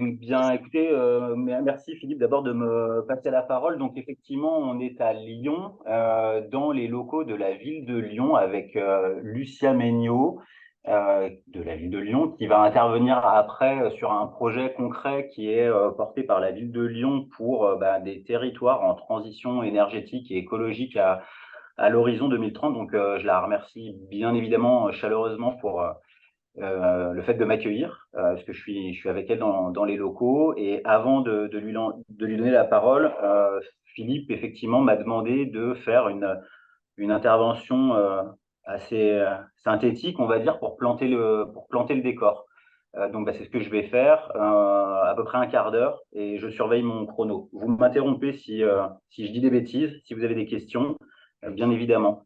Bien, écoutez, merci Philippe d'abord de me passer la parole. Donc effectivement, on est à Lyon, dans les locaux de la ville de Lyon avec Lucia Megnaud de la ville de Lyon qui va intervenir après sur un projet concret qui est porté par la ville de Lyon pour des territoires en transition énergétique et écologique à l'horizon 2030. Donc je la remercie bien évidemment chaleureusement pour le fait de m'accueillir, parce que je suis avec elle dans les locaux. Et avant de lui donner la parole, Philippe, effectivement, m'a demandé de faire une intervention assez synthétique, on va dire, pour planter le décor. Donc, c'est ce que je vais faire, à peu près un quart d'heure, et je surveille mon chrono. Vous m'interrompez si je dis des bêtises, si vous avez des questions, bien évidemment.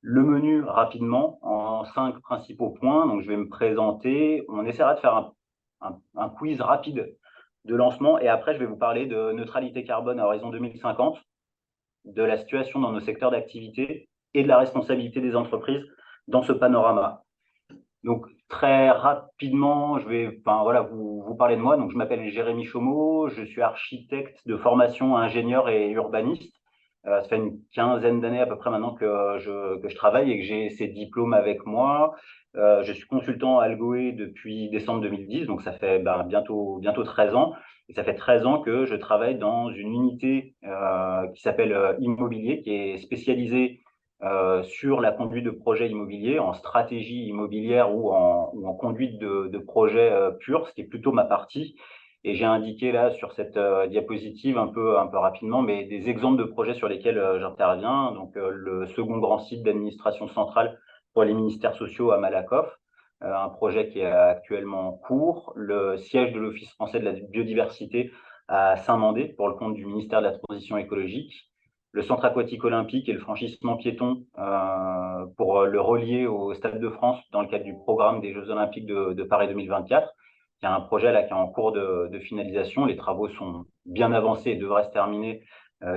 Le menu rapidement en 5 principaux points. Donc, je vais me présenter. On essaiera de faire un quiz rapide de lancement et après, je vais vous parler de neutralité carbone à horizon 2050, de la situation dans nos secteurs d'activité et de la responsabilité des entreprises dans ce panorama. Donc, très rapidement, je vais vous parler de moi. Donc, je m'appelle Jérémy Chaumeau, je suis architecte de formation, ingénieur et urbaniste. Ça fait une quinzaine d'années à peu près maintenant que je travaille et que j'ai ces diplômes avec moi. Je suis consultant Algoé depuis décembre 2010, donc ça fait bientôt 13 ans. Et ça fait 13 ans que je travaille dans une unité qui s'appelle Immobilier, qui est spécialisée sur la conduite de projets immobiliers, en stratégie immobilière ou en conduite de projets purs, ce qui est plutôt ma partie. Et j'ai indiqué là sur cette diapositive un peu rapidement, mais des exemples de projets sur lesquels j'interviens. Donc le second grand site d'administration centrale pour les ministères sociaux à Malakoff, un projet qui est actuellement en cours. Le siège de l'Office français de la biodiversité à Saint-Mandé pour le compte du ministère de la Transition écologique, le centre aquatique olympique et le franchissement piéton pour le relier au Stade de France dans le cadre du programme des Jeux olympiques de Paris 2024. Il y a un projet là qui est en cours de finalisation. Les travaux sont bien avancés et devraient se terminer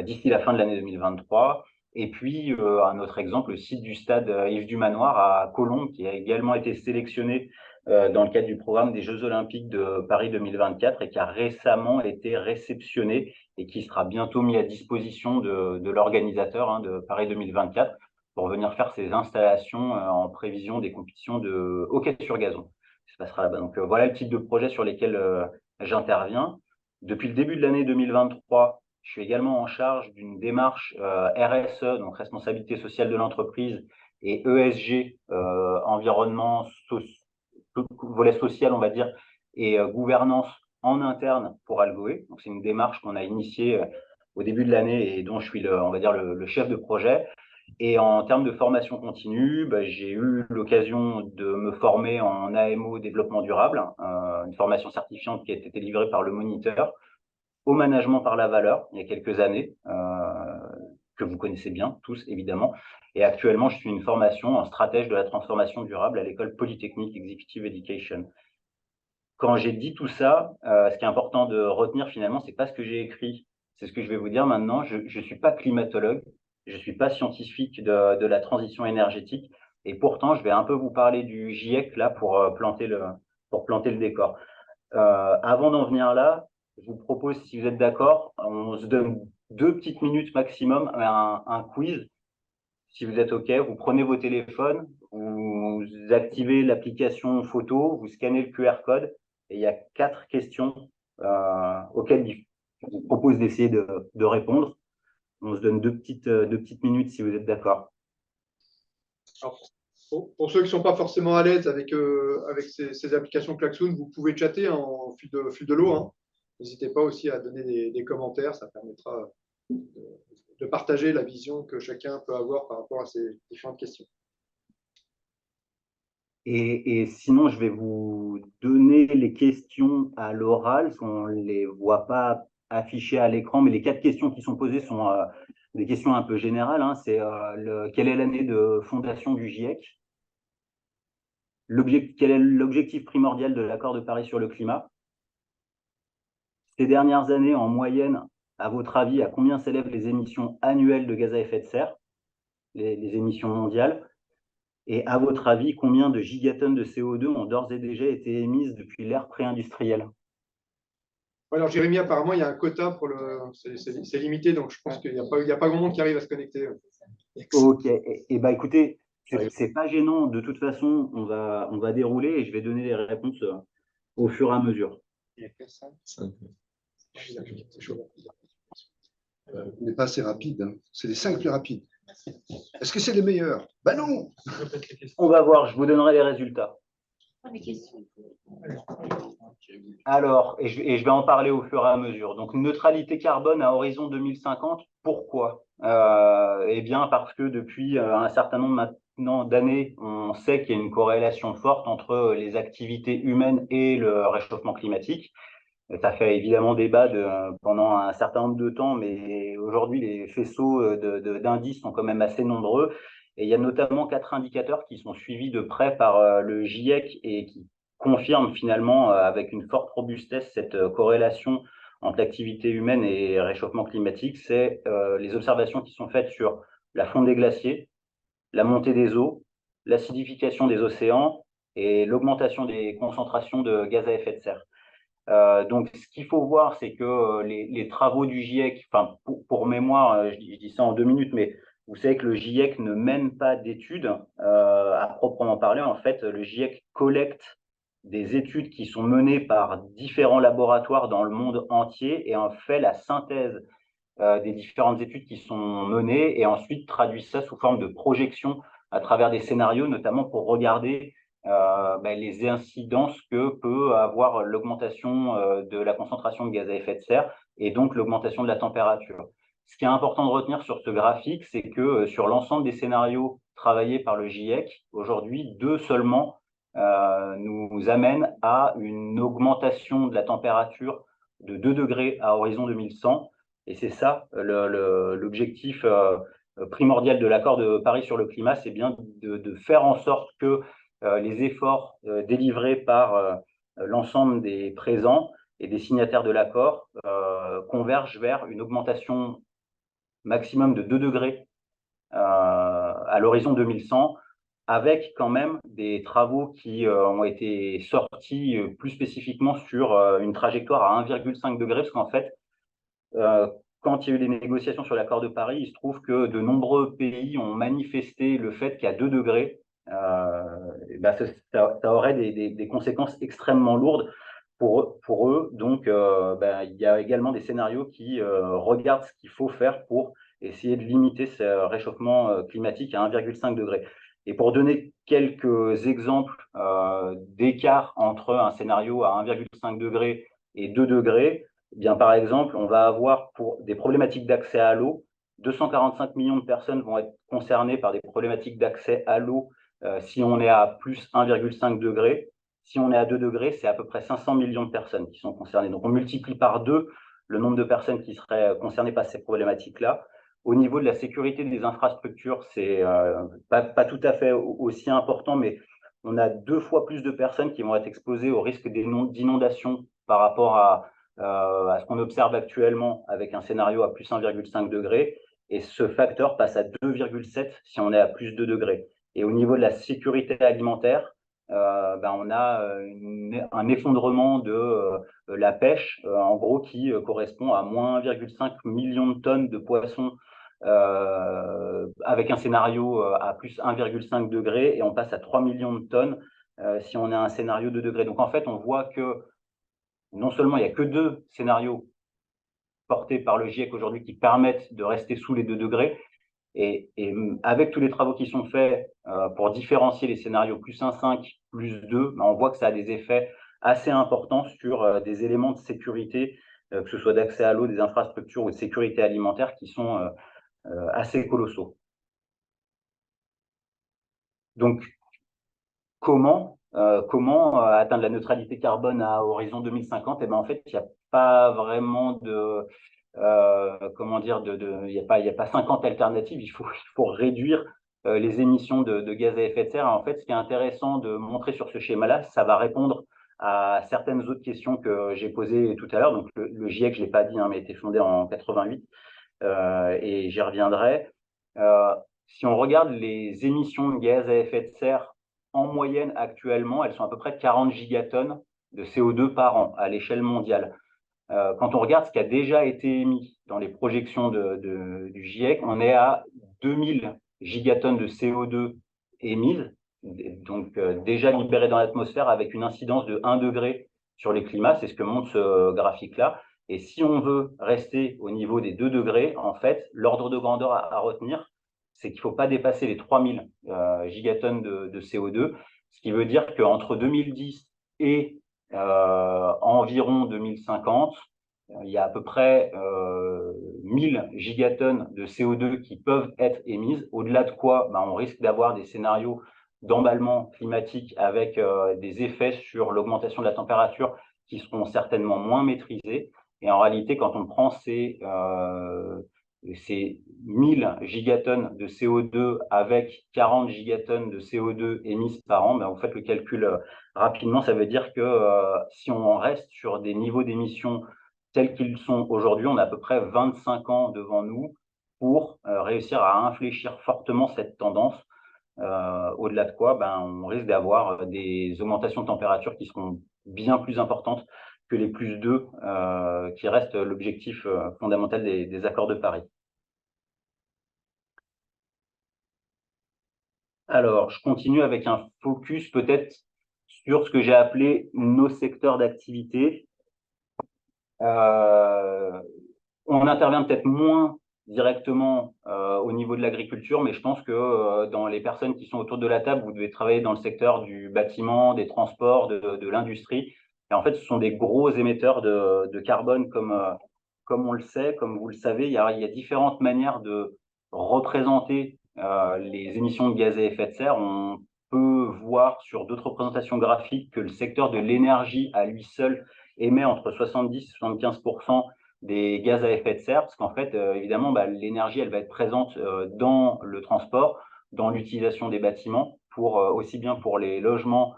d'ici la fin de l'année 2023. Et puis, un autre exemple, le site du stade Yves du Manoir à Colombes, qui a également été sélectionné dans le cadre du programme des Jeux olympiques de Paris 2024 et qui a récemment été réceptionné et qui sera bientôt mis à disposition de l'organisateur de Paris 2024 pour venir faire ses installations en prévision des compétitions de hockey sur gazon. Ça se passera là-bas. Donc voilà le type de projet sur lesquels j'interviens. Depuis le début de l'année 2023, je suis également en charge d'une démarche RSE, donc responsabilité sociale de l'entreprise, et ESG, environnement, volet social, on va dire, et gouvernance en interne pour Algoé. Donc, c'est une démarche qu'on a initiée au début de l'année et dont je suis on va dire, le chef de projet. Et en termes de formation continue, j'ai eu l'occasion de me former en AMO développement durable, une formation certifiante qui a été livrée par le Moniteur, au management par la valeur il y a quelques années, que vous connaissez bien tous évidemment. Et actuellement, je suis une formation en stratège de la transformation durable à l'école Polytechnique Executive Education. Quand j'ai dit tout ça, ce qui est important de retenir finalement, c'est pas ce que j'ai écrit, c'est ce que je vais vous dire maintenant. Je ne suis pas climatologue, je suis pas scientifique de la transition énergétique, et pourtant je vais un peu vous parler du GIEC là pour planter le décor. Avant d'en venir là, je vous propose, si vous êtes d'accord, on se donne 2 petites minutes maximum, un quiz. Si vous êtes OK, vous prenez vos téléphones, vous activez l'application photo, vous scannez le QR code et il y a 4 questions auxquelles je vous propose d'essayer de répondre. On se donne 2 petites minutes si vous êtes d'accord. Alors, pour ceux qui ne sont pas forcément à l'aise avec ces applications Klaxoon, vous pouvez chatter en fil de l'eau, hein. N'hésitez pas aussi à donner des commentaires, ça permettra de partager la vision que chacun peut avoir par rapport à ces différentes questions. Et sinon, je vais vous donner les questions à l'oral, parce qu'on ne les voit pas affichées à l'écran, mais les 4 questions qui sont posées sont des questions un peu générales, hein. C'est quelle est l'année de fondation du GIEC? Quel est l'objectif primordial de l'accord de Paris sur le climat? Ces dernières années, en moyenne, À votre avis, à combien s'élèvent les émissions annuelles de gaz à effet de serre, les émissions mondiales? Et à votre avis, combien de gigatonnes de CO2 ont d'ores et déjà été émises depuis l'ère pré-industrielle? Alors, Jérémy, apparemment, il y a un quota pour le. C'est limité, donc je pense qu'il n'y a pas grand monde qui arrive à se connecter. Ok, et bah écoutez, c'est pas gênant. De toute façon, on va dérouler et je vais donner les réponses au fur et à mesure. C'est chaud. On n'est pas assez rapide. Hein. C'est les 5 plus rapides. Est-ce que c'est les meilleurs? Ben non. On va voir, je vous donnerai les résultats. Alors, et je vais en parler au fur et à mesure. Donc, neutralité carbone à horizon 2050, pourquoi? Eh bien, parce que depuis un certain nombre maintenant d'années, on sait qu'il y a une corrélation forte entre les activités humaines et le réchauffement climatique. Ça fait évidemment débat pendant un certain nombre de temps, mais aujourd'hui, les faisceaux d'indices sont quand même assez nombreux. Et il y a notamment 4 indicateurs qui sont suivis de près par le GIEC et qui confirment finalement avec une forte robustesse cette corrélation entre activité humaine et réchauffement climatique. C'est les observations qui sont faites sur la fonte des glaciers, la montée des eaux, l'acidification des océans et l'augmentation des concentrations de gaz à effet de serre. Donc, ce qu'il faut voir, c'est que les travaux du GIEC, enfin, pour mémoire, je dis ça en 2 minutes, mais vous savez que le GIEC ne mène pas d'études à proprement parler. En fait, le GIEC collecte des études qui sont menées par différents laboratoires dans le monde entier et en fait la synthèse des différentes études qui sont menées et ensuite traduit ça sous forme de projection à travers des scénarios, notamment pour regarder les incidences que peut avoir l'augmentation de la concentration de gaz à effet de serre et donc l'augmentation de la température. Ce qui est important de retenir sur ce graphique, c'est que sur l'ensemble des scénarios travaillés par le GIEC, aujourd'hui, 2 seulement nous amènent à une augmentation de la température de 2 degrés à horizon 2100. Et c'est ça l'objectif primordial de l'accord de Paris sur le climat, c'est bien de faire en sorte que les efforts délivrés par l'ensemble des présents et des signataires de l'accord convergent vers une augmentation maximum de 2 degrés à l'horizon 2100, avec quand même des travaux qui ont été sortis plus spécifiquement sur une trajectoire à 1,5 degré, parce qu'en fait, quand il y a eu les négociations sur l'accord de Paris, il se trouve que de nombreux pays ont manifesté le fait qu'à 2 degrés, ça aurait des conséquences extrêmement lourdes pour eux. Donc, il y a également des scénarios qui regardent ce qu'il faut faire pour essayer de limiter ce réchauffement climatique à 1,5 degré. Et pour donner quelques exemples d'écart entre un scénario à 1,5 degré et 2 degrés, eh bien, par exemple, on va avoir pour des problématiques d'accès à l'eau, 245 millions de personnes vont être concernées par des problématiques d'accès à l'eau si on est à plus 1,5 degré. Si on est à 2 degrés, c'est à peu près 500 millions de personnes qui sont concernées. Donc, on multiplie par 2 le nombre de personnes qui seraient concernées par ces problématiques-là. Au niveau de la sécurité des infrastructures, c'est pas tout à fait aussi important, mais on a 2 fois plus de personnes qui vont être exposées au risque d'inondation par rapport à ce qu'on observe actuellement avec un scénario à plus 1,5 degré. Et ce facteur passe à 2,7 si on est à plus 2 degrés. Et au niveau de la sécurité alimentaire, on a un effondrement de la pêche, en gros, qui correspond à moins 1,5 million de tonnes de poissons avec un scénario à plus 1,5 degré, et on passe à 3 millions de tonnes si on a un scénario de degrés. Donc en fait, on voit que non seulement il n'y a que 2 scénarios portés par le GIEC aujourd'hui qui permettent de rester sous les 2 degrés, et avec tous les travaux qui sont faits pour différencier les scénarios plus 1,5, plus 2, on voit que ça a des effets assez importants sur des éléments de sécurité, que ce soit d'accès à l'eau, des infrastructures ou de sécurité alimentaire qui sont assez colossaux. Donc, comment atteindre la neutralité carbone à horizon 2050? Eh ben, en fait, il n'y a pas vraiment de comment dire, il y a pas 50 alternatives, il faut réduire les émissions de gaz à effet de serre. En fait, ce qui est intéressant de montrer sur ce schéma-là, ça va répondre à certaines autres questions que j'ai posées tout à l'heure. Donc, le GIEC, je ne l'ai pas dit, hein, mais a été fondé en 88, et j'y reviendrai. Si on regarde les émissions de gaz à effet de serre, en moyenne actuellement, elles sont à peu près 40 gigatonnes de CO2 par an à l'échelle mondiale. Quand on regarde ce qui a déjà été émis dans les projections du GIEC, on est à 2000 gigatonnes de CO2 émises, donc déjà libérées dans l'atmosphère avec une incidence de 1 degré sur les climats. C'est ce que montre ce graphique-là. Et si on veut rester au niveau des 2 degrés, en fait, l'ordre de grandeur à retenir, c'est qu'il ne faut pas dépasser les 3000 gigatonnes de CO2, ce qui veut dire qu'entre 2010 et environ 2050, il y a à peu près 1000 gigatonnes de CO2 qui peuvent être émises, au-delà de quoi on risque d'avoir des scénarios d'emballement climatique avec des effets sur l'augmentation de la température qui seront certainement moins maîtrisés. Et en réalité, quand on prend ces 1000 gigatonnes de CO2 avec 40 gigatonnes de CO2 émises par an, vous faites le calcul rapidement, ça veut dire que si on reste sur des niveaux d'émissions tels qu'ils sont aujourd'hui, on a à peu près 25 ans devant nous pour réussir à infléchir fortement cette tendance, au-delà de quoi on risque d'avoir des augmentations de température qui seront bien plus importantes que les plus 2, qui restent l'objectif fondamental des accords de Paris. Alors, je continue avec un focus peut-être sur ce que j'ai appelé nos secteurs d'activité. On intervient peut-être moins directement au niveau de l'agriculture, mais je pense que dans les personnes qui sont autour de la table, vous devez travailler dans le secteur du bâtiment, des transports, de l'industrie. Et en fait, ce sont des gros émetteurs de carbone, comme on le sait, comme vous le savez. Il y a différentes manières de représenter les émissions de gaz à effet de serre. On peut voir sur d'autres représentations graphiques que le secteur de l'énergie à lui seul émet entre 70 et 75% des gaz à effet de serre, parce qu'en fait, évidemment, l'énergie, elle va être présente dans le transport, dans l'utilisation des bâtiments, aussi bien pour les logements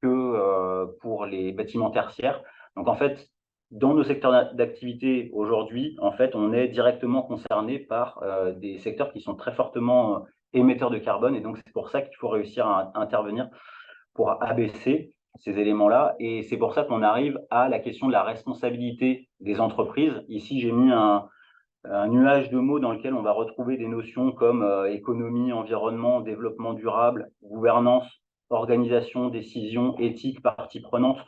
que pour les bâtiments tertiaires. Donc, en fait, dans nos secteurs d'activité aujourd'hui, en fait, on est directement concerné par des secteurs qui sont très fortement émetteurs de carbone, et donc c'est pour ça qu'il faut réussir à intervenir pour abaisser ces éléments-là. Et c'est pour ça qu'on arrive à la question de la responsabilité des entreprises. Ici, j'ai mis un nuage de mots dans lequel on va retrouver des notions comme économie, environnement, développement durable, gouvernance, organisation, décision, éthique, partie prenante,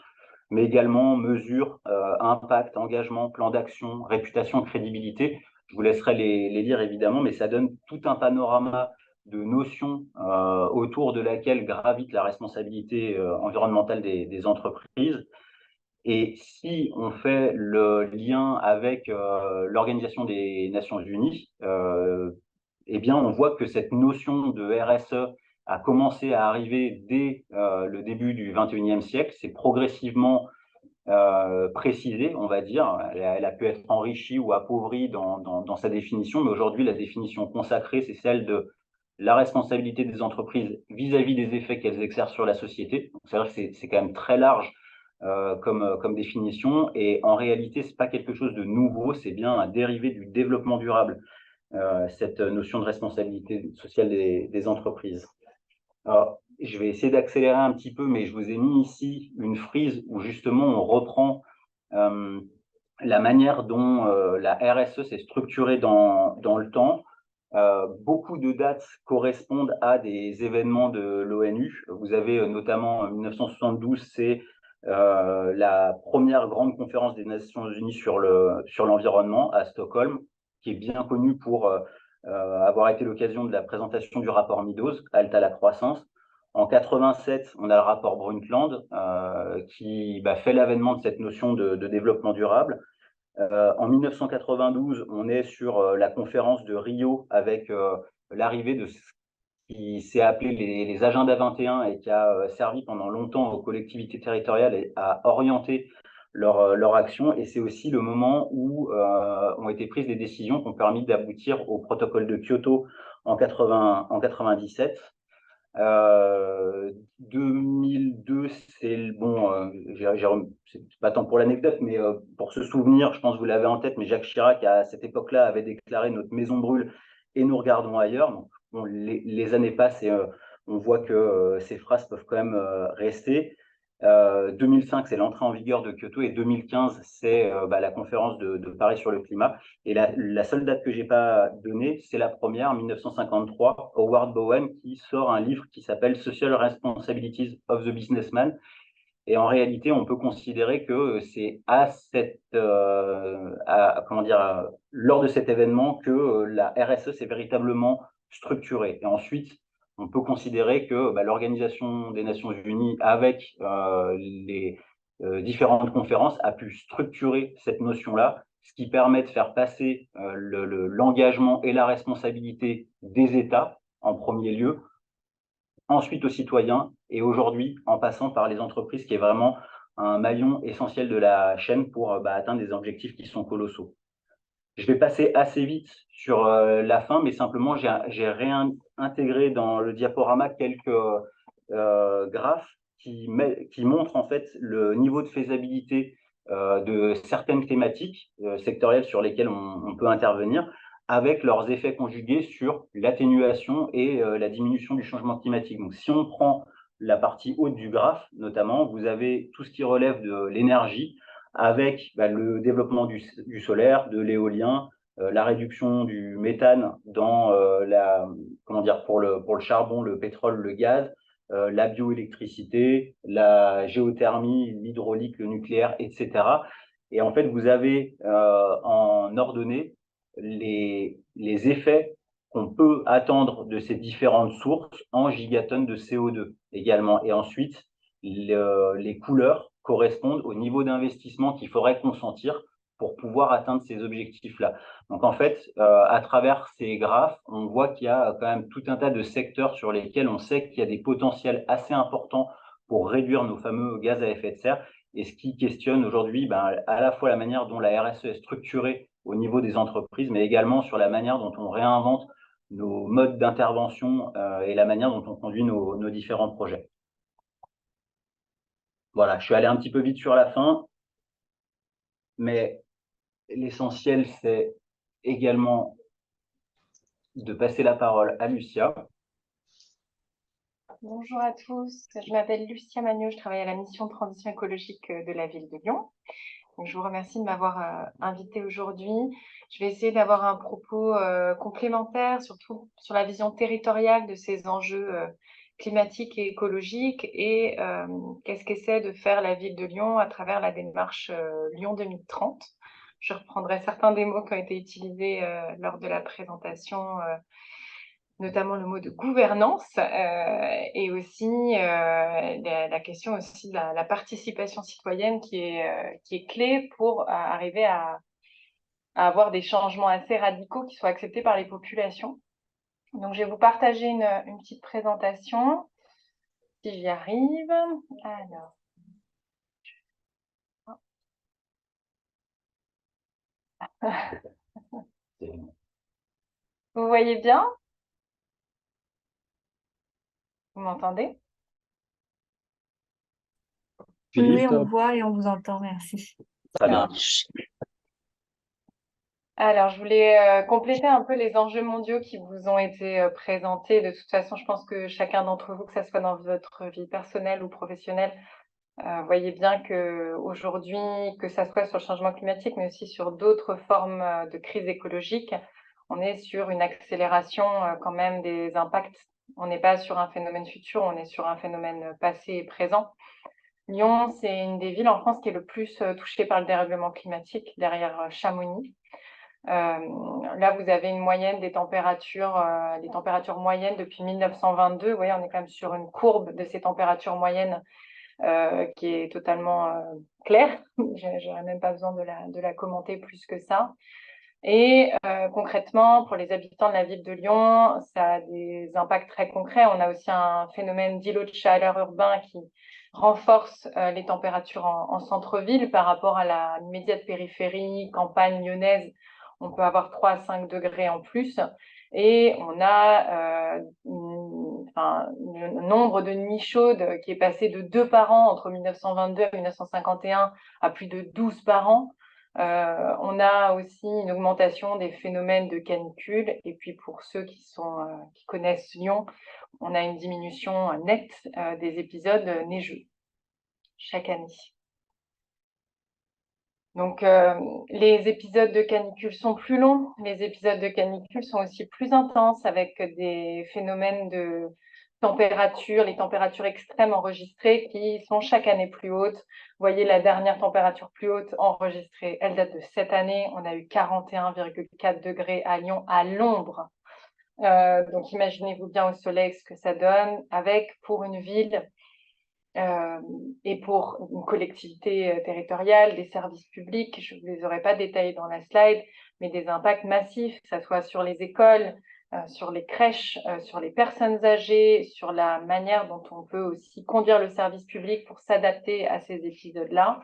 mais également mesures, impact, engagement, plan d'action, réputation, crédibilité. Je vous laisserai les lire évidemment, mais ça donne tout un panorama de notions autour de laquelle gravite la responsabilité environnementale des entreprises. Et si on fait le lien avec l'Organisation des Nations Unies, eh bien, on voit que cette notion de RSE a commencé à arriver dès le début du XXIe siècle. C'est progressivement précisé, on va dire. Elle a pu être enrichie ou appauvrie dans sa définition, mais aujourd'hui, la définition consacrée, c'est celle de la responsabilité des entreprises vis-à-vis des effets qu'elles exercent sur la société. C'est vrai que c'est quand même très large comme définition, et en réalité, c'est pas quelque chose de nouveau, c'est bien un dérivé du développement durable, cette notion de responsabilité sociale des entreprises. Alors, je vais essayer d'accélérer un petit peu, mais je vous ai mis ici une frise où justement on reprend la manière dont la RSE s'est structurée dans le temps. Beaucoup de dates correspondent à des événements de l'ONU. Vous avez notamment en 1972, c'est la première grande conférence des Nations Unies sur l'environnement à Stockholm, qui est bien connue pour avoir été l'occasion de la présentation du rapport Meadows, Halte à la croissance. En 87, on a le rapport Brundtland qui fait l'avènement de cette notion de développement durable. En 1992, on est sur la conférence de Rio avec l'arrivée de ce qui s'est appelé les agendas 21 et qui a servi pendant longtemps aux collectivités territoriales à orienter leur action. Et c'est aussi le moment où ont été prises des décisions qui ont permis d'aboutir au protocole de Kyoto en 97. 2002, c'est bon, c'est pas tant pour l'anecdote, mais pour se souvenir, je pense que vous l'avez en tête, mais Jacques Chirac, à cette époque-là, avait déclaré notre maison brûle et nous regardons ailleurs. Donc, bon, les années passent et on voit que ces phrases peuvent quand même rester. 2005, c'est l'entrée en vigueur de Kyoto et 2015, c'est la conférence de Paris sur le climat. Et la seule date que j'ai pas donnée, c'est la première, 1953, Howard Bowen, qui sort un livre qui s'appelle Social Responsibilities of the Businessman. Et en réalité, on peut considérer que c'est comment dire, lors de cet événement que la RSE s'est véritablement structurée. Et ensuite, on peut considérer que l'Organisation des Nations Unies, avec les différentes conférences, a pu structurer cette notion-là, ce qui permet de faire passer l'engagement et la responsabilité des États en premier lieu, ensuite aux citoyens et aujourd'hui en passant par les entreprises, qui est vraiment un maillon essentiel de la chaîne pour atteindre des objectifs qui sont colossaux. Je vais passer assez vite sur la fin, mais simplement j'ai réintégré dans le diaporama quelques graphes qui montrent en fait le niveau de faisabilité de certaines thématiques sectorielles sur lesquelles on peut intervenir, avec leurs effets conjugués sur l'atténuation et la diminution du changement climatique. Donc, si on prend la partie haute du graphe, notamment, vous avez tout ce qui relève de l'énergie, avec le développement du solaire, de l'éolien, la réduction du méthane dans pour le charbon, le pétrole, le gaz, la bioélectricité, la géothermie, l'hydraulique, le nucléaire, etc. Et en fait, vous avez en ordonnée les effets qu'on peut attendre de ces différentes sources en gigatonnes de CO2 également. Et ensuite, les couleurs correspondent au niveau d'investissement qu'il faudrait consentir pour pouvoir atteindre ces objectifs-là. Donc en fait, à travers ces graphes, on voit qu'il y a quand même tout un tas de secteurs sur lesquels on sait qu'il y a des potentiels assez importants pour réduire nos fameux gaz à effet de serre, et ce qui questionne aujourd'hui à la fois la manière dont la RSE est structurée au niveau des entreprises, mais également sur la manière dont on réinvente nos modes d'intervention et la manière dont on conduit nos différents projets. Voilà, je suis allé un petit peu vite sur la fin, mais l'essentiel, c'est également de passer la parole à Lucia. Bonjour à tous, je m'appelle Lucia Magno, je travaille à la mission de transition écologique de la ville de Lyon. Donc, je vous remercie de m'avoir invité aujourd'hui. Je vais essayer d'avoir un propos complémentaire, surtout sur la vision territoriale de ces enjeux climatiques et écologiques et qu'est-ce qu'essaie de faire la ville de Lyon à travers la démarche Lyon 2030. Je reprendrai certains des mots qui ont été utilisés lors de la présentation, notamment le mot de gouvernance et aussi la question aussi de la participation citoyenne qui est clé pour arriver à avoir des changements assez radicaux qui soient acceptés par les populations. Donc, je vais vous partager une petite présentation, si j'y arrive. Alors. Vous voyez bien? Vous m'entendez? Oui, on voit et on vous entend, merci. Très bien. Alors, je voulais compléter un peu les enjeux mondiaux qui vous ont été présentés. De toute façon, je pense que chacun d'entre vous, que ce soit dans votre vie personnelle ou professionnelle, voyez bien qu'aujourd'hui, que ça soit sur le changement climatique, mais aussi sur d'autres formes de crise écologique, on est sur une accélération quand même des impacts. On n'est pas sur un phénomène futur, on est sur un phénomène passé et présent. Lyon, c'est une des villes en France qui est le plus touchée par le dérèglement climatique, derrière Chamonix. Là, vous avez une moyenne des températures moyennes depuis 1922. Vous voyez, on est quand même sur une courbe de ces températures moyennes qui est totalement claire. Je n'aurais même pas besoin de la commenter plus que ça. Et concrètement, pour les habitants de la ville de Lyon, ça a des impacts très concrets. On a aussi un phénomène d'îlot de chaleur urbain qui renforce les températures en centre-ville par rapport à la immédiate périphérie, campagne lyonnaise. On peut avoir 3 à 5 degrés en plus. Et on a une le nombre de nuits chaudes qui est passé de 2 par an entre 1922 et 1951 à plus de 12 par an. On a aussi une augmentation des phénomènes de canicule. Et puis pour ceux qui connaissent Lyon, on a une diminution nette des épisodes neigeux chaque année. Donc, les épisodes de canicule sont plus longs, les épisodes de canicule sont aussi plus intenses avec des phénomènes de température, les températures extrêmes enregistrées qui sont chaque année plus hautes. Vous voyez la dernière température plus haute enregistrée, elle date de cette année. On a eu 41,4 degrés à Lyon à l'ombre. Donc, imaginez-vous bien au soleil ce que ça donne avec, pour une ville, et pour une collectivité territoriale, des services publics, je ne vous les aurais pas détaillés dans la slide, mais des impacts massifs, que ce soit sur les écoles, sur les crèches, sur les personnes âgées, sur la manière dont on peut aussi conduire le service public pour s'adapter à ces épisodes-là.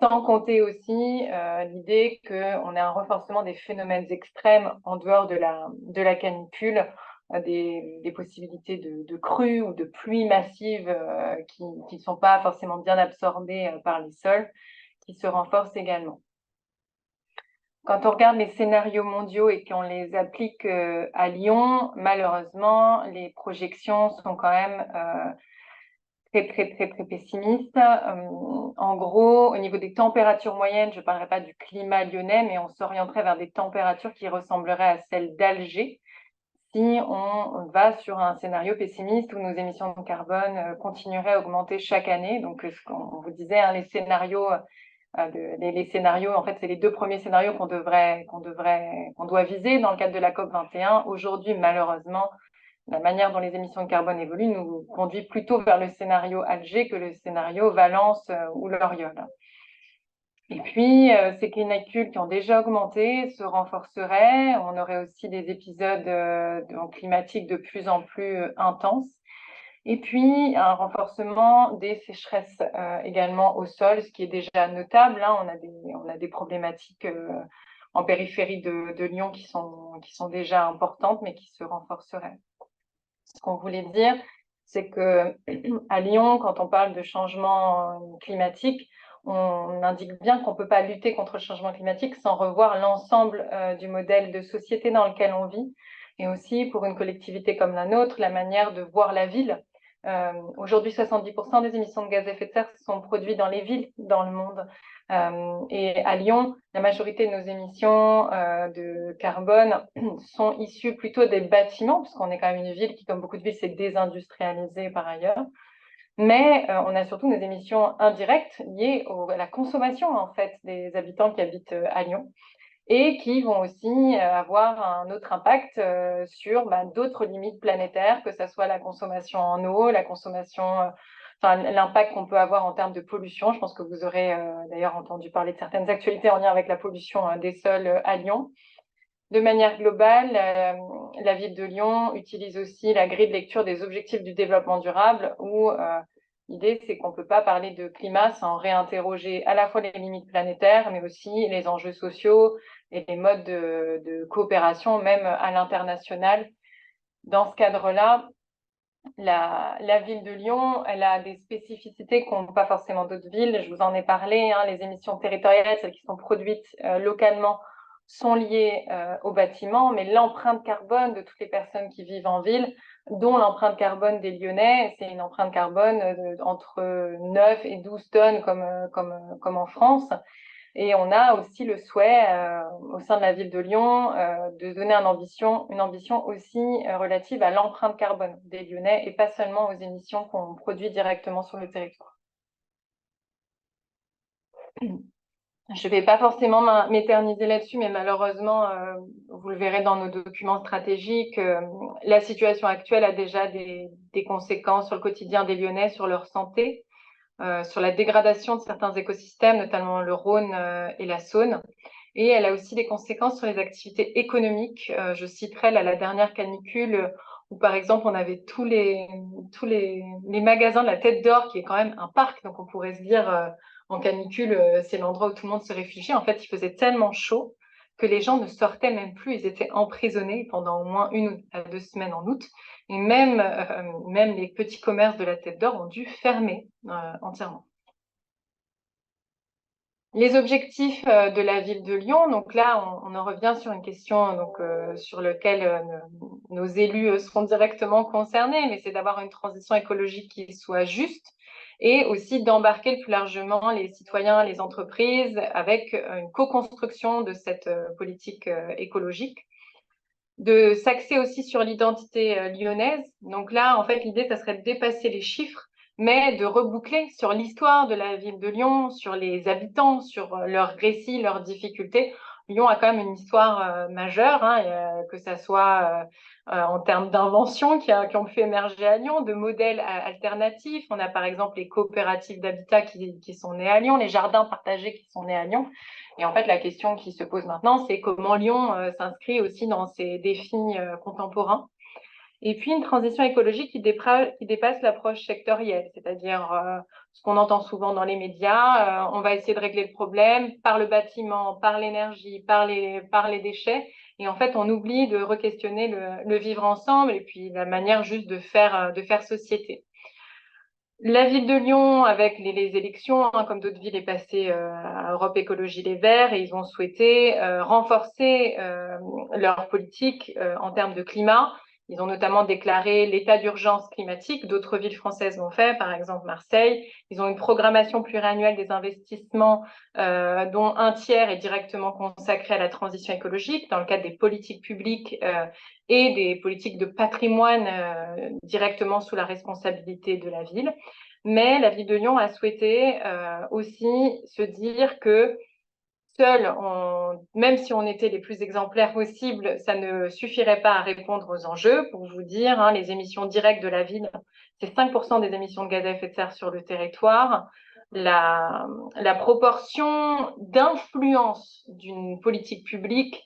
Sans compter aussi l'idée qu'on a un renforcement des phénomènes extrêmes en dehors de la canicule, des possibilités de crues ou de pluies massives qui ne sont pas forcément bien absorbées par les sols, qui se renforcent également. Quand on regarde les scénarios mondiaux et qu'on les applique à Lyon, malheureusement, les projections sont quand même très pessimiste. En gros, au niveau des températures moyennes, je ne parlerai pas du climat lyonnais, mais on s'orienterait vers des températures qui ressembleraient à celles d'Alger si on va sur un scénario pessimiste où nos émissions de carbone continueraient à augmenter chaque année. Donc, ce qu'on vous disait, hein, les scénarios, en fait, c'est les 2 premiers scénarios qu'on doit viser dans le cadre de la COP 21. Aujourd'hui, malheureusement, la manière dont les émissions de carbone évoluent nous conduit plutôt vers le scénario Alger que le scénario Valence ou l'Oriole. Et puis, ces canicules qui ont déjà augmenté se renforceraient. On aurait aussi des épisodes climatiques de plus en plus intenses. Et puis, un renforcement des sécheresses également au sol, ce qui est déjà notable. Hein. On a des problématiques en périphérie de Lyon qui sont déjà importantes, mais qui se renforceraient. Ce qu'on voulait dire, c'est que à Lyon, quand on parle de changement climatique, on indique bien qu'on ne peut pas lutter contre le changement climatique sans revoir l'ensemble du modèle de société dans lequel on vit, et aussi pour une collectivité comme la nôtre, la manière de voir la ville. Aujourd'hui, 70% des émissions de gaz à effet de serre sont produites dans les villes dans le monde. Et à Lyon, la majorité de nos émissions de carbone sont issues plutôt des bâtiments, puisqu'on est quand même une ville qui, comme beaucoup de villes, s'est désindustrialisée par ailleurs. Mais on a surtout nos émissions indirectes liées à la consommation en fait, des habitants qui habitent à Lyon et qui vont aussi avoir un autre impact sur d'autres limites planétaires, que ce soit la consommation en eau, la consommation, l'impact qu'on peut avoir en termes de pollution. Je pense que vous aurez d'ailleurs entendu parler de certaines actualités en lien avec la pollution des sols à Lyon. De manière globale, la ville de Lyon utilise aussi la grille de lecture des objectifs du développement durable où l'idée, c'est qu'on ne peut pas parler de climat sans réinterroger à la fois les limites planétaires, mais aussi les enjeux sociaux et les modes de coopération, même à l'international. Dans ce cadre-là, la ville de Lyon, elle a des spécificités qu'ont pas forcément d'autres villes. Je vous en ai parlé, hein, les émissions territoriales, celles qui sont produites localement, sont liées au bâtiment, mais l'empreinte carbone de toutes les personnes qui vivent en ville, dont l'empreinte carbone des Lyonnais, c'est une empreinte carbone entre 9 et 12 tonnes comme en France. Et on a aussi le souhait au sein de la ville de Lyon de donner une ambition aussi relative à l'empreinte carbone des Lyonnais et pas seulement aux émissions qu'on produit directement sur le territoire. Je ne vais pas forcément m'éterniser là-dessus, mais malheureusement, vous le verrez dans nos documents stratégiques, la situation actuelle a déjà des conséquences sur le quotidien des Lyonnais, sur leur santé, sur la dégradation de certains écosystèmes, notamment le Rhône et la Saône. Et elle a aussi des conséquences sur les activités économiques. Je citerai la dernière canicule où, par exemple, on avait tous les magasins de la Tête d'Or, qui est quand même un parc. Donc, on pourrait se dire, en canicule, c'est l'endroit où tout le monde se réfugie. En fait, il faisait tellement chaud que les gens ne sortaient même plus, ils étaient emprisonnés pendant au moins 1 à 2 semaines en août, et même les petits commerces de la Tête d'Or ont dû fermer entièrement. Les objectifs de la ville de Lyon, donc là, on en revient sur une question sur laquelle nos élus seront directement concernés, mais c'est d'avoir une transition écologique qui soit juste et aussi d'embarquer plus largement les citoyens, les entreprises avec une co-construction de cette politique écologique, de s'axer aussi sur l'identité lyonnaise. Donc là, en fait, l'idée, ça serait de dépasser les chiffres, mais de reboucler sur l'histoire de la ville de Lyon, sur les habitants, sur leurs récits, leurs difficultés. Lyon a quand même une histoire majeure, hein, que ça soit en termes d'inventions qui ont pu émerger à Lyon, de modèles alternatifs. On a par exemple les coopératives d'habitat qui sont nées à Lyon, les jardins partagés qui sont nés à Lyon. Et en fait, la question qui se pose maintenant, c'est comment Lyon s'inscrit aussi dans ces défis contemporains. Et puis, une transition écologique qui dépasse l'approche sectorielle, c'est-à-dire ce qu'on entend souvent dans les médias, on va essayer de régler le problème par le bâtiment, par l'énergie, par les déchets. Et en fait, on oublie de re-questionner le vivre ensemble et puis la manière juste de faire société. La ville de Lyon, avec les élections, hein, comme d'autres villes, est passée à Europe Écologie Les Verts et ils ont souhaité renforcer leur politique en termes de climat. Ils ont notamment déclaré l'état d'urgence climatique. D'autres villes françaises l'ont fait, par exemple Marseille. Ils ont une programmation pluriannuelle des investissements dont un tiers est directement consacré à la transition écologique dans le cadre des politiques publiques et des politiques de patrimoine directement sous la responsabilité de la ville. Mais la ville de Lyon a souhaité aussi se dire que seul, même si on était les plus exemplaires possibles, ça ne suffirait pas à répondre aux enjeux. Pour vous dire, hein, les émissions directes de la ville, c'est 5% des émissions de gaz à effet de serre sur le territoire. La proportion d'influence d'une politique publique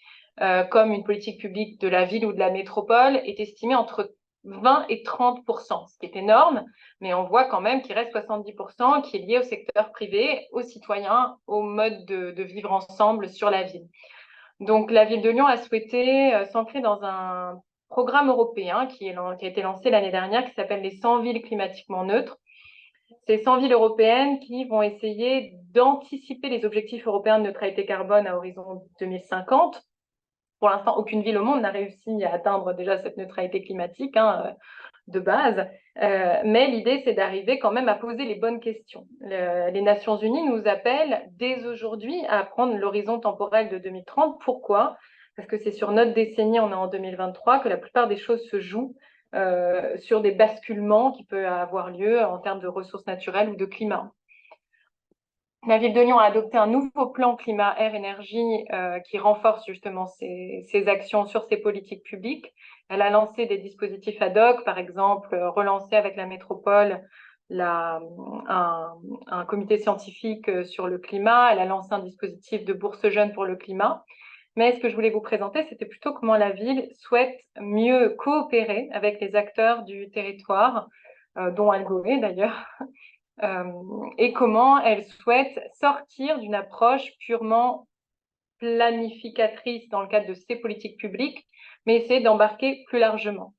comme une politique publique de la ville ou de la métropole est estimée entre 20 et 30%, ce qui est énorme, mais on voit quand même qu'il reste 70% qui est lié au secteur privé, aux citoyens, au mode de vivre ensemble sur la ville. Donc la ville de Lyon a souhaité s'ancrer dans un programme européen qui a été lancé l'année dernière, qui s'appelle les 100 villes climatiquement neutres. Ces 100 villes européennes qui vont essayer d'anticiper les objectifs européens de neutralité carbone à horizon 2050. Pour l'instant, aucune ville au monde n'a réussi à atteindre déjà cette neutralité climatique de base. Mais l'idée, c'est d'arriver quand même à poser les bonnes questions. Les Nations Unies nous appellent dès aujourd'hui à prendre l'horizon temporel de 2030. Pourquoi ? Parce que c'est sur notre décennie, on est en 2023, que la plupart des choses se jouent sur des basculements qui peuvent avoir lieu en termes de ressources naturelles ou de climat. La ville de Lyon a adopté un nouveau plan climat-air-énergie qui renforce justement ses actions sur ses politiques publiques. Elle a lancé des dispositifs ad hoc, par exemple relancé avec la métropole un comité scientifique sur le climat. Elle a lancé un dispositif de bourse jeunes pour le climat. Mais ce que je voulais vous présenter, c'était plutôt comment la ville souhaite mieux coopérer avec les acteurs du territoire, dont Algoé d'ailleurs, et comment elle souhaite sortir d'une approche purement planificatrice dans le cadre de ses politiques publiques, mais essayer d'embarquer plus largement.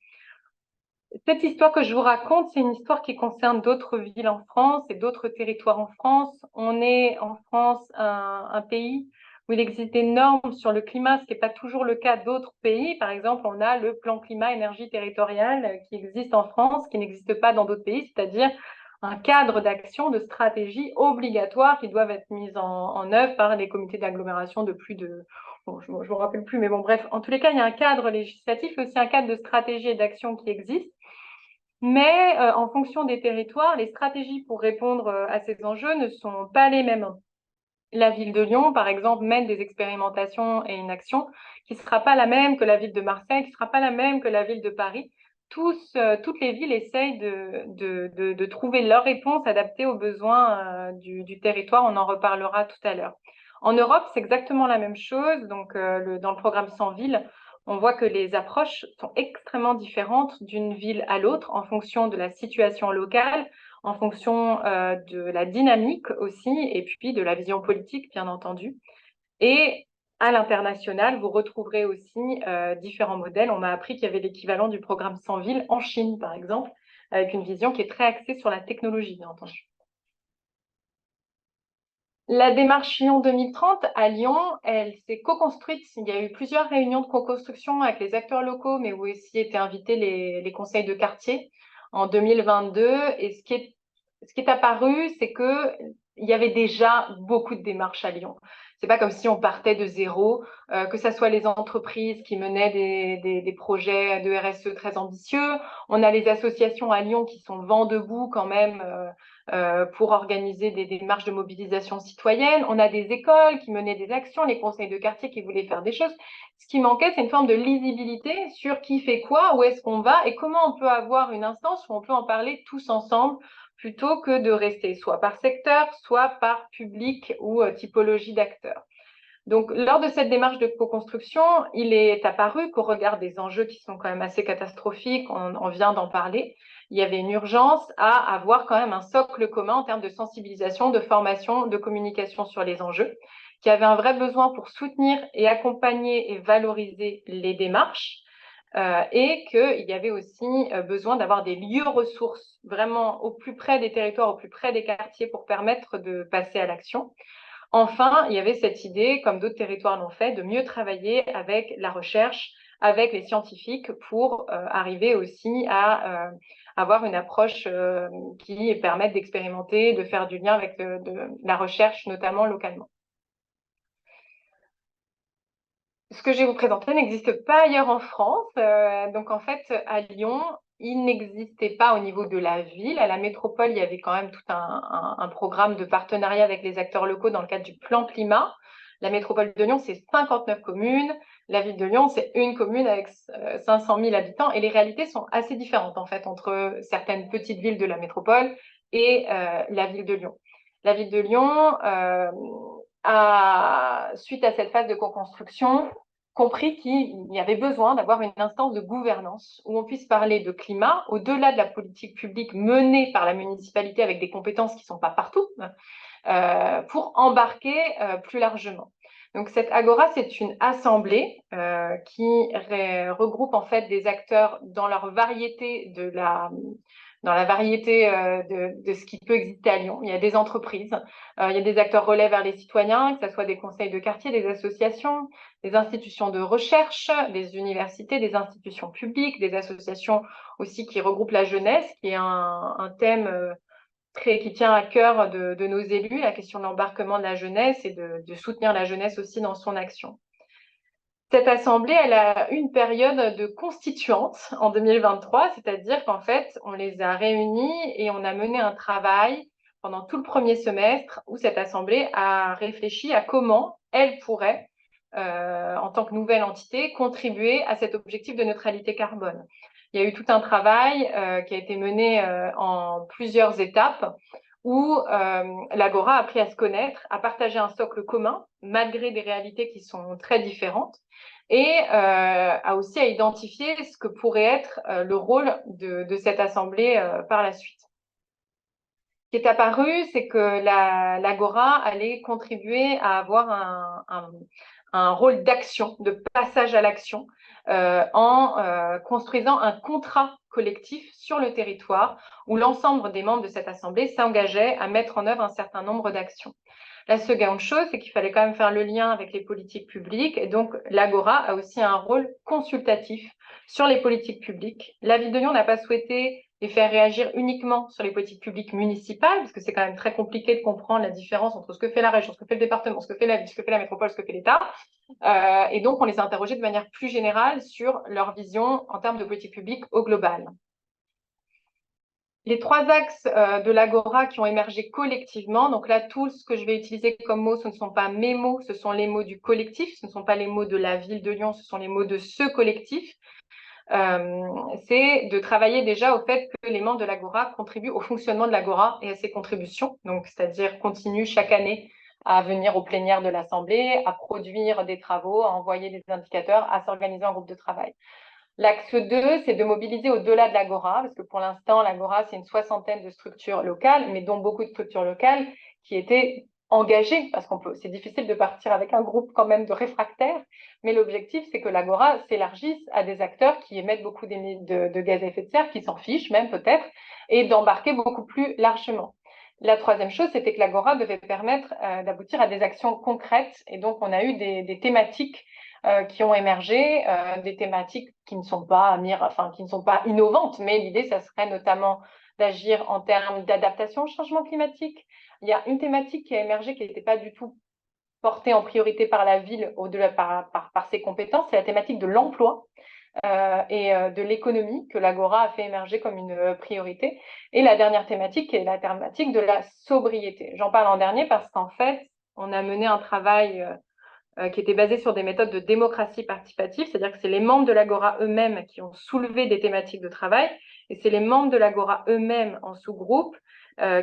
Cette histoire que je vous raconte, c'est une histoire qui concerne d'autres villes en France et d'autres territoires en France. On est en France un pays où il existe des normes sur le climat, ce qui n'est pas toujours le cas d'autres pays. Par exemple, on a le plan climat-énergie territorial qui existe en France, qui n'existe pas dans d'autres pays, c'est-à-dire un cadre d'action, de stratégie obligatoire qui doivent être mises en œuvre par les comités d'agglomération de plus de... Bon, je ne me rappelle plus, mais bon, bref. En tous les cas, il y a un cadre législatif et aussi un cadre de stratégie et d'action qui existe. Mais en fonction des territoires, les stratégies pour répondre à ces enjeux ne sont pas les mêmes. La ville de Lyon, par exemple, mène des expérimentations et une action qui ne sera pas la même que la ville de Marseille, qui ne sera pas la même que la ville de Paris. Toutes les villes essayent de trouver leur réponse adaptée aux besoins du territoire. On en reparlera tout à l'heure. En Europe, c'est exactement la même chose. Donc, dans le programme 100 villes, on voit que les approches sont extrêmement différentes d'une ville à l'autre en fonction de la situation locale, en fonction de la dynamique aussi, et puis de la vision politique, bien entendu. Et À l'international, vous retrouverez aussi différents modèles. On m'a appris qu'il y avait l'équivalent du programme 100 villes en Chine, par exemple, avec une vision qui est très axée sur la technologie, bien entendu. La démarche Lyon 2030 à Lyon, elle s'est co-construite. Il y a eu plusieurs réunions de co-construction avec les acteurs locaux, mais où aussi étaient invités les conseils de quartier en 2022. Et ce qui est apparu, c'est qu'il y avait déjà beaucoup de démarches à Lyon. C'est pas comme si on partait de zéro, que ce soit les entreprises qui menaient des projets de RSE très ambitieux. On a les associations à Lyon qui sont vent debout quand même pour organiser des démarches de mobilisation citoyenne. On a des écoles qui menaient des actions, les conseils de quartier qui voulaient faire des choses. Ce qui manquait, c'est une forme de lisibilité sur qui fait quoi, où est-ce qu'on va et comment on peut avoir une instance où on peut en parler tous ensemble plutôt que de rester soit par secteur, soit par public ou typologie d'acteurs. Donc, lors de cette démarche de co-construction, il est apparu qu'au regard des enjeux qui sont quand même assez catastrophiques, on vient d'en parler, il y avait une urgence à avoir quand même un socle commun en termes de sensibilisation, de formation, de communication sur les enjeux, qui avait un vrai besoin pour soutenir et accompagner et valoriser les démarches, et qu'il y avait aussi besoin d'avoir des lieux ressources vraiment au plus près des territoires, au plus près des quartiers pour permettre de passer à l'action. Enfin, il y avait cette idée, comme d'autres territoires l'ont fait, de mieux travailler avec la recherche, avec les scientifiques pour arriver aussi à avoir une approche qui permette d'expérimenter, de faire du lien avec la recherche, notamment localement. Ce que je vais vous présenter n'existe pas ailleurs en France. Donc, en fait, à Lyon, il n'existait pas au niveau de la ville. À la métropole, il y avait quand même tout un programme de partenariat avec les acteurs locaux dans le cadre du plan climat. La métropole de Lyon, c'est 59 communes. La ville de Lyon, c'est une commune avec 500 000 habitants. Et les réalités sont assez différentes, en fait, entre certaines petites villes de la métropole et la ville de Lyon. La ville de Lyon suite à cette phase de co-construction, compris qu'il y avait besoin d'avoir une instance de gouvernance où on puisse parler de climat au-delà de la politique publique menée par la municipalité avec des compétences qui ne sont pas partout, pour embarquer plus largement. Donc cette Agora, c'est une assemblée qui regroupe en fait des acteurs dans leur variété dans la variété de ce qui peut exister à Lyon. Il y a des entreprises, il y a des acteurs relais vers les citoyens, que ce soit des conseils de quartier, des associations, des institutions de recherche, des universités, des institutions publiques, des associations aussi qui regroupent la jeunesse, qui est un thème qui tient à cœur de nos élus, la question de l'embarquement de la jeunesse et de soutenir la jeunesse aussi dans son action. Cette assemblée, elle a eu une période de constituante en 2023, c'est-à-dire qu'en fait, on les a réunis et on a mené un travail pendant tout le premier semestre où cette assemblée a réfléchi à comment elle pourrait, en tant que nouvelle entité, contribuer à cet objectif de neutralité carbone. Il y a eu tout un travail qui a été mené en plusieurs étapes où l'Agora a appris à se connaître, à partager un socle commun, malgré des réalités qui sont très différentes, et a aussi à identifier ce que pourrait être le rôle de cette assemblée par la suite. Ce qui est apparu, c'est que l'Agora allait contribuer à avoir un rôle d'action, de passage à l'action, en construisant un contrat collectif sur le territoire où l'ensemble des membres de cette assemblée s'engageaient à mettre en œuvre un certain nombre d'actions. La seconde chose, c'est qu'il fallait quand même faire le lien avec les politiques publiques. Et donc, l'Agora a aussi un rôle consultatif sur les politiques publiques. La ville de Lyon n'a pas souhaité les faire réagir uniquement sur les politiques publiques municipales, parce que c'est quand même très compliqué de comprendre la différence entre ce que fait la région, ce que fait le département, ce que fait la ville, ce que fait la métropole, ce que fait l'État. Et donc, on les a interrogés de manière plus générale sur leur vision en termes de politique publique au global. Les trois axes de l'Agora qui ont émergé collectivement, donc là, tout ce que je vais utiliser comme mots, ce ne sont pas mes mots, ce sont les mots du collectif, ce ne sont pas les mots de la ville de Lyon, ce sont les mots de ce collectif. C'est de travailler déjà au fait que les membres de l'Agora contribuent au fonctionnement de l'Agora et à ses contributions, donc c'est-à-dire continuent chaque année à venir aux plénières de l'Assemblée, à produire des travaux, à envoyer des indicateurs, à s'organiser en groupe de travail. L'axe 2, c'est de mobiliser au-delà de l'Agora, parce que pour l'instant, l'Agora, c'est une 60aine de structures locales, mais dont beaucoup de structures locales qui étaient engagés, parce c'est difficile de partir avec un groupe quand même de réfractaires, mais l'objectif, c'est que l'Agora s'élargisse à des acteurs qui émettent beaucoup de gaz à effet de serre, qui s'en fichent même peut-être, et d'embarquer beaucoup plus largement. La troisième chose, c'était que l'Agora devait permettre d'aboutir à des actions concrètes, et donc on a eu des thématiques qui ont émergé, des thématiques qui ne sont pas innovantes, mais l'idée, ça serait notamment d'agir en termes d'adaptation au changement climatique. Il y a une thématique qui a émergé qui n'était pas du tout portée en priorité par la ville au-delà par ses compétences, c'est la thématique de l'emploi et de l'économie que l'Agora a fait émerger comme une priorité. Et la dernière thématique est la thématique de la sobriété. J'en parle en dernier parce qu'en fait, on a mené un travail qui était basé sur des méthodes de démocratie participative, c'est-à-dire que c'est les membres de l'Agora eux-mêmes qui ont soulevé des thématiques de travail, et c'est les membres de l'Agora eux-mêmes en sous-groupe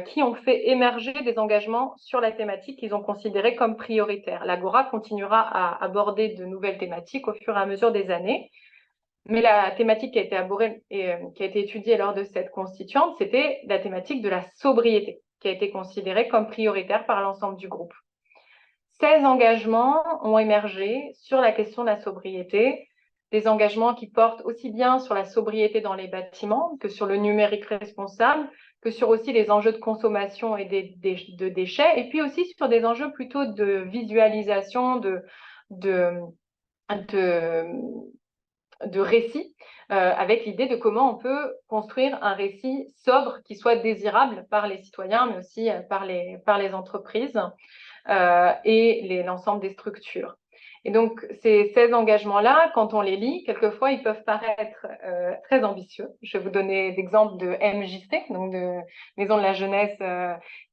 qui ont fait émerger des engagements sur la thématique qu'ils ont considérés comme prioritaires. L'Agora continuera à aborder de nouvelles thématiques au fur et à mesure des années, mais la thématique qui a été abordée et qui a été étudiée lors de cette constituante, c'était la thématique de la sobriété, qui a été considérée comme prioritaire par l'ensemble du groupe. 16 engagements ont émergé sur la question de la sobriété, des engagements qui portent aussi bien sur la sobriété dans les bâtiments que sur le numérique responsable, que sur aussi les enjeux de consommation et de déchets, et puis aussi sur des enjeux plutôt de visualisation, de récit, avec l'idée de comment on peut construire un récit sobre qui soit désirable par les citoyens, mais aussi par les entreprises et l'ensemble des structures. Et donc, ces 16 engagements-là, quand on les lit, quelquefois, ils peuvent paraître très ambitieux. Je vais vous donner d'exemples de MJC, donc de Maison de la Jeunesse,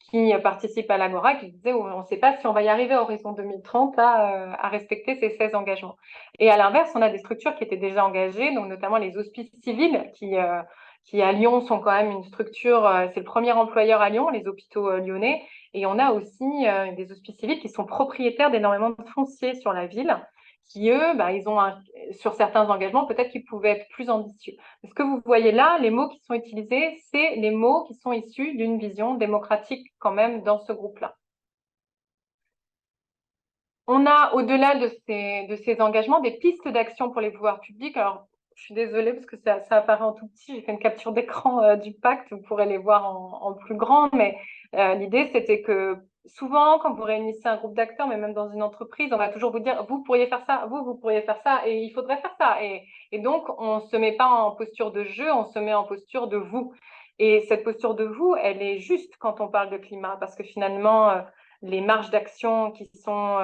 qui participe à l'Agora, qui disait on ne sait pas si on va y arriver à horizon 2030 à respecter ces 16 engagements. Et à l'inverse, on a des structures qui étaient déjà engagées, donc notamment les hospices civils, qui à Lyon sont quand même une structure, c'est le premier employeur à Lyon, les hôpitaux lyonnais, et on a aussi des hospices civils qui sont propriétaires d'énormément de fonciers sur la ville, qui eux, ils ont sur certains engagements, peut-être qu'ils pouvaient être plus ambitieux. Ce que vous voyez là, les mots qui sont utilisés, c'est les mots qui sont issus d'une vision démocratique quand même dans ce groupe-là. On a, au-delà de ces engagements, des pistes d'action pour les pouvoirs publics. Alors, je suis désolée parce que ça apparaît en tout petit. J'ai fait une capture d'écran du pacte. Vous pourrez les voir en plus grand. Mais l'idée, c'était que souvent, quand vous réunissez un groupe d'acteurs, mais même dans une entreprise, on va toujours vous dire, vous pourriez faire ça, vous pourriez faire ça, et il faudrait faire ça. Et donc, on ne se met pas en posture de jeu, on se met en posture de vous. Et cette posture de vous, elle est juste quand on parle de climat, parce que finalement, les marges d'action qui sont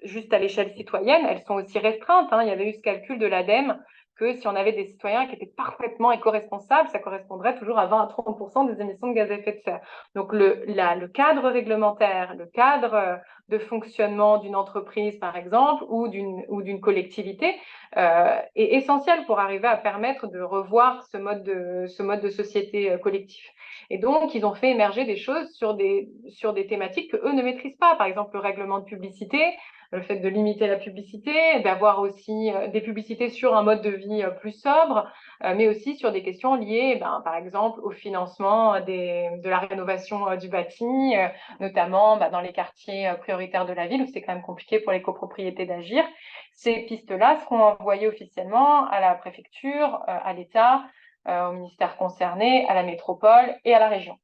juste à l'échelle citoyenne, elles sont aussi restreintes. Il y avait eu ce calcul de l'ADEME que si on avait des citoyens qui étaient parfaitement éco-responsables, ça correspondrait toujours à 20 à 30% des émissions de gaz à effet de serre. Donc le cadre réglementaire, le cadre de fonctionnement d'une entreprise, par exemple, ou d'une collectivité est essentiel pour arriver à permettre de revoir ce mode de société collectif. Et donc, ils ont fait émerger des choses sur des thématiques qu'eux ne maîtrisent pas. Par exemple, le règlement de publicité, le fait de limiter la publicité, d'avoir aussi des publicités sur un mode de vie plus sobre, mais aussi sur des questions liées, par exemple, au financement de la rénovation du bâti, notamment dans les quartiers prioritaires de la ville, où c'est quand même compliqué pour les copropriétés d'agir. Ces pistes-là seront envoyées officiellement à la préfecture, à l'État, au ministère concerné, à la métropole et à la région.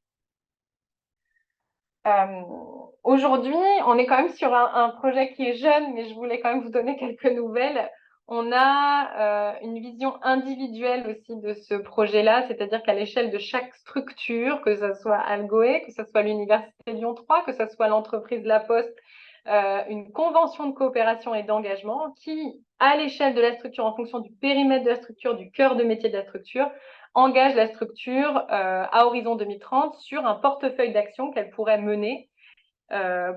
Aujourd'hui, on est quand même sur un projet qui est jeune, mais je voulais quand même vous donner quelques nouvelles. On a une vision individuelle aussi de ce projet-là, c'est-à-dire qu'à l'échelle de chaque structure, que ce soit Algoé, que ce soit l'Université Lyon 3, que ce soit l'entreprise La Poste, une convention de coopération et d'engagement qui, à l'échelle de la structure, en fonction du périmètre de la structure, du cœur de métier de la structure, engage la structure à horizon 2030 sur un portefeuille d'action qu'elle pourrait mener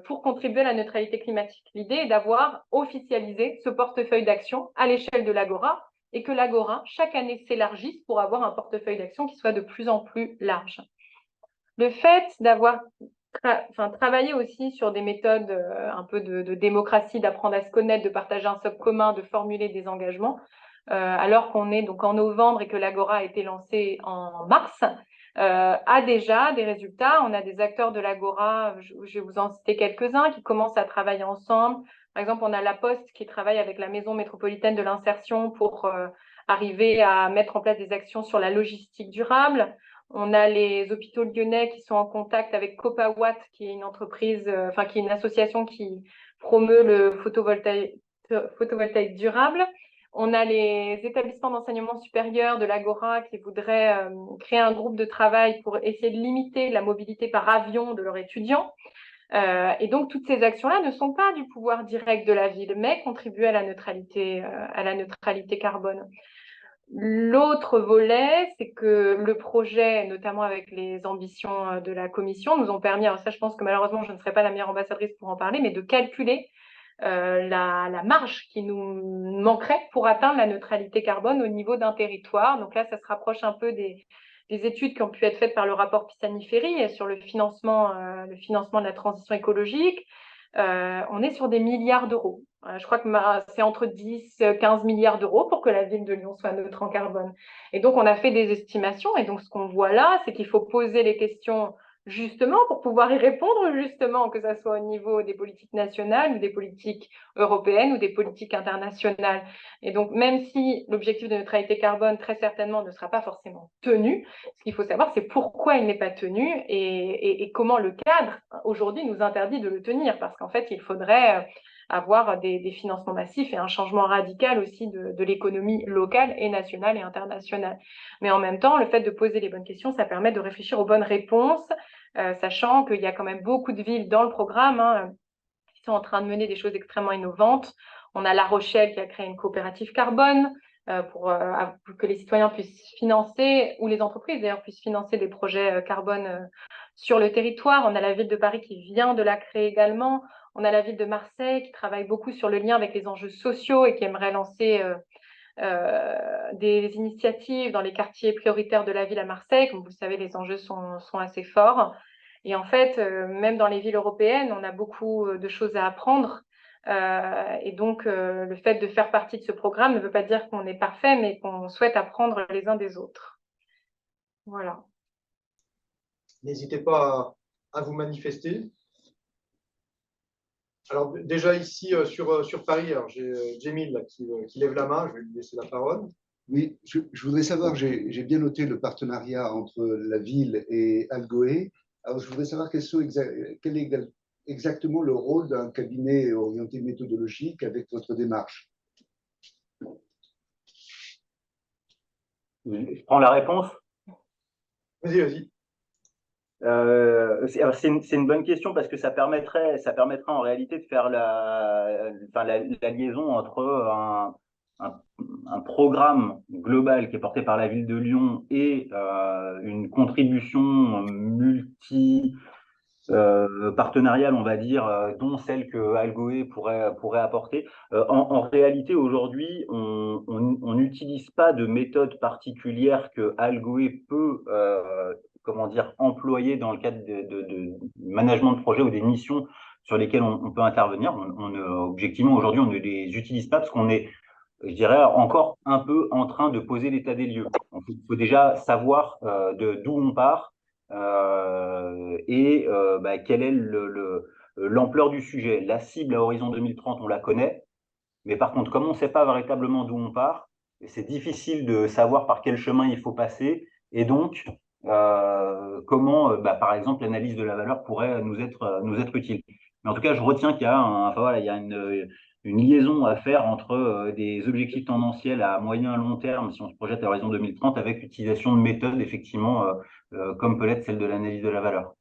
pour contribuer à la neutralité climatique. L'idée est d'avoir officialisé ce portefeuille d'action à l'échelle de l'Agora et que l'Agora, chaque année, s'élargisse pour avoir un portefeuille d'action qui soit de plus en plus large. Le fait d'avoir travaillé aussi sur des méthodes un peu de démocratie, d'apprendre à se connaître, de partager un socle commun, de formuler des engagements, alors qu'on est donc en novembre et que l'Agora a été lancée en mars, a déjà des résultats. On a des acteurs de l'Agora, je vais vous en citer quelques-uns, qui commencent à travailler ensemble. Par exemple, on a La Poste qui travaille avec la Maison métropolitaine de l'insertion pour arriver à mettre en place des actions sur la logistique durable. On a les hôpitaux lyonnais qui sont en contact avec Copawatt, qui est une entreprise, qui est une association qui promeut le photovoltaïque durable. On a les établissements d'enseignement supérieur de l'Agora qui voudraient créer un groupe de travail pour essayer de limiter la mobilité par avion de leurs étudiants. Et donc, toutes ces actions-là ne sont pas du pouvoir direct de la ville, mais contribuent à la neutralité carbone. L'autre volet, c'est que le projet, notamment avec les ambitions de la Commission, nous ont permis, alors ça je pense que malheureusement je ne serai pas la meilleure ambassadrice pour en parler, mais de calculer la marge qui nous manquerait pour atteindre la neutralité carbone au niveau d'un territoire. Donc là, ça se rapproche un peu des études qui ont pu être faites par le rapport Pisani-Ferry sur le financement de la transition écologique. On est sur des milliards d'euros. Je crois que c'est entre 10 et 15 milliards d'euros pour que la ville de Lyon soit neutre en carbone. Et donc, on a fait des estimations. Et donc, ce qu'on voit là, c'est qu'il faut poser les questions justement pour pouvoir y répondre justement, que ce soit au niveau des politiques nationales ou des politiques européennes ou des politiques internationales. Et donc, même si l'objectif de neutralité carbone, très certainement, ne sera pas forcément tenu, ce qu'il faut savoir, c'est pourquoi il n'est pas tenu et comment le cadre, aujourd'hui, nous interdit de le tenir. Parce qu'en fait, il faudrait avoir des financements massifs et un changement radical aussi de l'économie locale et nationale et internationale. Mais en même temps, le fait de poser les bonnes questions, ça permet de réfléchir aux bonnes réponses, sachant qu'il y a quand même beaucoup de villes dans le programme qui sont en train de mener des choses extrêmement innovantes. On a La Rochelle qui a créé une coopérative carbone pour que les citoyens puissent financer, ou les entreprises d'ailleurs puissent financer des projets carbone sur le territoire. On a la ville de Paris qui vient de la créer également. On a la ville de Marseille qui travaille beaucoup sur le lien avec les enjeux sociaux et qui aimerait lancer des initiatives dans les quartiers prioritaires de la ville à Marseille. Comme vous le savez, les enjeux sont assez forts. Et en fait, même dans les villes européennes, on a beaucoup de choses à apprendre. Et donc, le fait de faire partie de ce programme ne veut pas dire qu'on est parfait, mais qu'on souhaite apprendre les uns des autres. Voilà. N'hésitez pas à vous manifester. Alors déjà ici sur Paris, j'ai Jamil là, qui lève la main, je vais lui laisser la parole. Oui, je voudrais savoir, j'ai bien noté le partenariat entre la ville et Algoé. Alors, je voudrais savoir quel est exactement le rôle d'un cabinet orienté méthodologique avec votre démarche. Je prends la réponse. Vas-y, vas-y. C'est une bonne question parce que ça permettrait en réalité de faire la liaison entre un programme global qui est porté par la ville de Lyon et une contribution partenariale, on va dire, dont celle que Algoé pourrait apporter. En réalité, aujourd'hui, on n'utilise pas de méthode particulière que Algoé peut comment dire, employés dans le cadre de management de projet ou des missions sur lesquelles on peut intervenir. Objectivement, aujourd'hui, on ne les utilise pas parce qu'on est, je dirais, encore un peu en train de poser l'état des lieux. Il faut déjà savoir d'où on part et quelle est l'ampleur du sujet. La cible à horizon 2030, on la connaît, mais par contre, comme on ne sait pas véritablement d'où on part, c'est difficile de savoir par quel chemin il faut passer et donc comment, par exemple, l'analyse de la valeur pourrait nous être utile. Mais en tout cas, je retiens qu'il y a, il y a une liaison à faire entre des objectifs tendanciels à moyen et long terme, si on se projette à l'horizon 2030, avec l'utilisation de méthodes, effectivement, comme peut l'être celle de l'analyse de la valeur.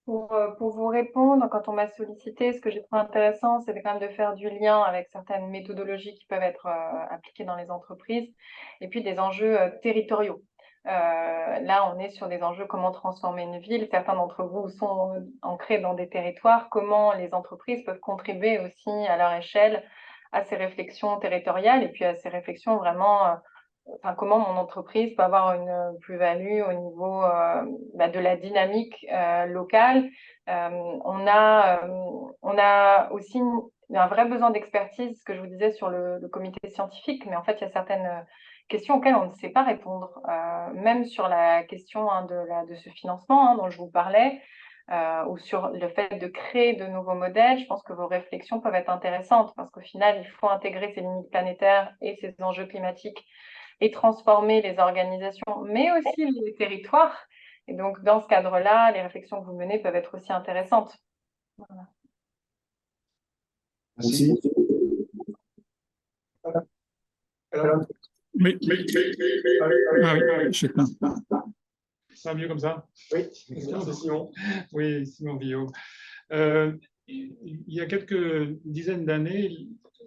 Pour vous répondre, quand on m'a sollicité, ce que j'ai trouvé intéressant, c'est quand même de faire du lien avec certaines méthodologies qui peuvent être appliquées dans les entreprises et puis des enjeux territoriaux. Là, on est sur des enjeux comment transformer une ville. Certains d'entre vous sont ancrés dans des territoires. Comment les entreprises peuvent contribuer aussi à leur échelle à ces réflexions territoriales et puis à ces réflexions vraiment comment mon entreprise peut avoir une plus-value au niveau de la dynamique locale. On a aussi un vrai besoin d'expertise, ce que je vous disais sur le comité scientifique, mais en fait, il y a questions auxquelles on ne sait pas répondre. Même sur la question de ce financement dont je vous parlais, ou sur le fait de créer de nouveaux modèles, je pense que vos réflexions peuvent être intéressantes parce qu'au final, il faut intégrer ces limites planétaires et ces enjeux climatiques et transformer les organisations, mais aussi les territoires. Et donc, dans ce cadre-là, les réflexions que vous menez peuvent être aussi intéressantes. Voilà. Merci. Alors, Oui, ah oui, je sais pas. Ça va mieux comme ça? oui, merci Simon. Oui, Simon Villot. Il y a quelques dizaines d'années,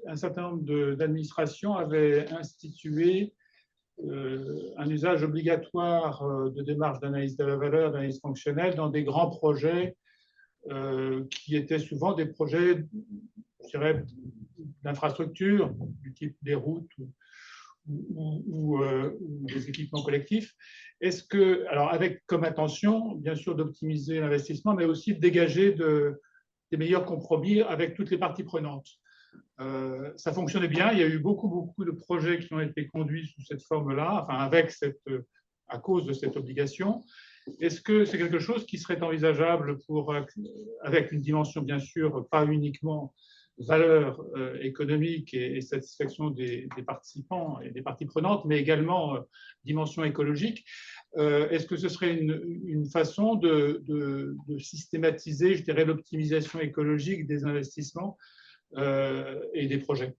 un certain nombre d'administrations avaient institué un usage obligatoire de démarches d'analyse de la valeur, d'analyse fonctionnelle dans des grands projets qui étaient souvent des projets, je dirais, d'infrastructure, du type des routes ou des équipements collectifs. Est-ce que, alors avec comme intention, bien sûr, d'optimiser l'investissement, mais aussi de dégager des meilleurs compromis avec toutes les parties prenantes. Ça fonctionnait bien. Il y a eu beaucoup de projets qui ont été conduits sous cette forme-là, enfin à cause de cette obligation. Est-ce que c'est quelque chose qui serait envisageable avec une dimension, bien sûr, pas uniquement valeur économique et satisfaction des participants et des parties prenantes, mais également dimension écologique. Est-ce que ce serait une façon de systématiser, je dirais, l'optimisation écologique des investissements et des projets?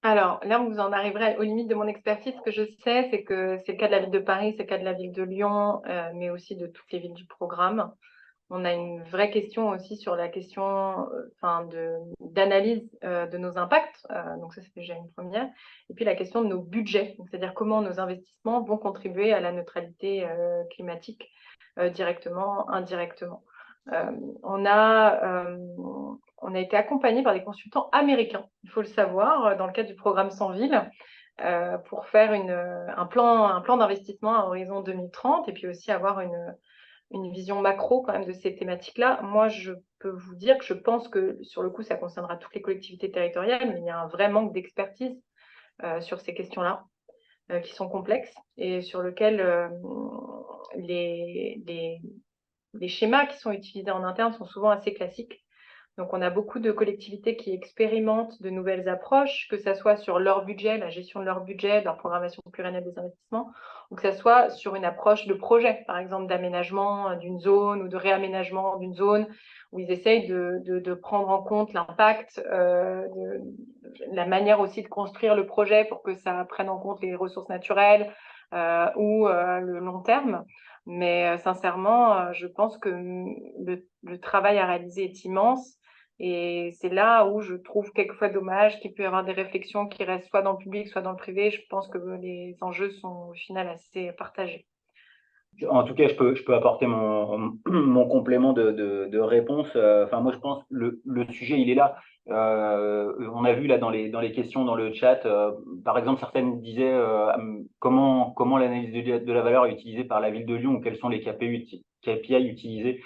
Alors là, vous en arriverez aux limites de mon expertise. Ce que je sais, c'est que c'est le cas de la ville de Paris, c'est le cas de la ville de Lyon, mais aussi de toutes les villes du programme. On a une vraie question aussi sur la question d'analyse de nos impacts. Donc ça, c'est déjà une première. Et puis la question de nos budgets, c'est-à-dire comment nos investissements vont contribuer à la neutralité climatique directement, indirectement. On a été accompagné par des consultants américains, il faut le savoir, dans le cadre du programme 100 villes, pour faire un plan d'investissement à horizon 2030 et puis aussi avoir une vision macro quand même de ces thématiques-là. Moi, je peux vous dire que je pense que sur le coup, ça concernera toutes les collectivités territoriales, mais il y a un vrai manque d'expertise sur ces questions-là, qui sont complexes et sur lesquelles les schémas qui sont utilisés en interne sont souvent assez classiques. Donc, on a beaucoup de collectivités qui expérimentent de nouvelles approches, que ce soit sur leur budget, la gestion de leur budget, leur programmation pluriannuelle des investissements, ou que ce soit sur une approche de projet, par exemple d'aménagement d'une zone ou de réaménagement d'une zone, où ils essayent de prendre en compte l'impact, la manière aussi de construire le projet pour que ça prenne en compte les ressources naturelles ou le long terme. Mais sincèrement, je pense que le travail à réaliser est immense. Et c'est là où je trouve quelquefois dommage qu'il peut y avoir des réflexions qui restent soit dans le public, soit dans le privé. Je pense que les enjeux sont au final assez partagés. En tout cas, je peux apporter mon complément de réponse. Enfin, moi, je pense que le sujet, il est là. On a vu là dans les questions dans le chat, par exemple, certaines disaient comment l'analyse de la valeur est utilisée par la ville de Lyon ou quels sont les KPI utilisés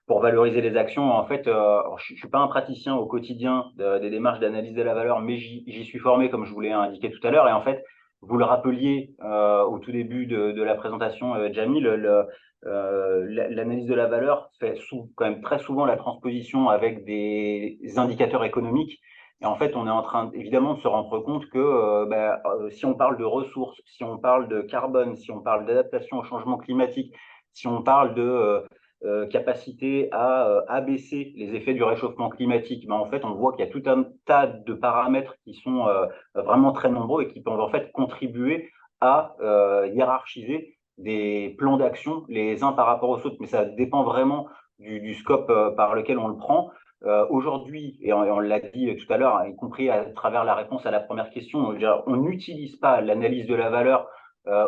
pour valoriser les actions. En fait, je suis pas un praticien au quotidien des démarches d'analyse de la valeur, mais j'y suis formé, comme je vous l'ai indiqué tout à l'heure. Et en fait, vous le rappeliez au tout début de la présentation, Jamil, l'analyse de la valeur fait quand même très souvent la transposition avec des indicateurs économiques. Et en fait, on est en train évidemment de se rendre compte que si on parle de ressources, si on parle de carbone, si on parle d'adaptation au changement climatique, si on parle de capacité à abaisser les effets du réchauffement climatique, en fait, on voit qu'il y a tout un tas de paramètres qui sont vraiment très nombreux et qui peuvent en fait contribuer à hiérarchiser des plans d'action les uns par rapport aux autres. Mais ça dépend vraiment du scope par lequel on le prend. Aujourd'hui, et on l'a dit tout à l'heure, y compris à travers la réponse à la première question, on n'utilise pas l'analyse de la valeur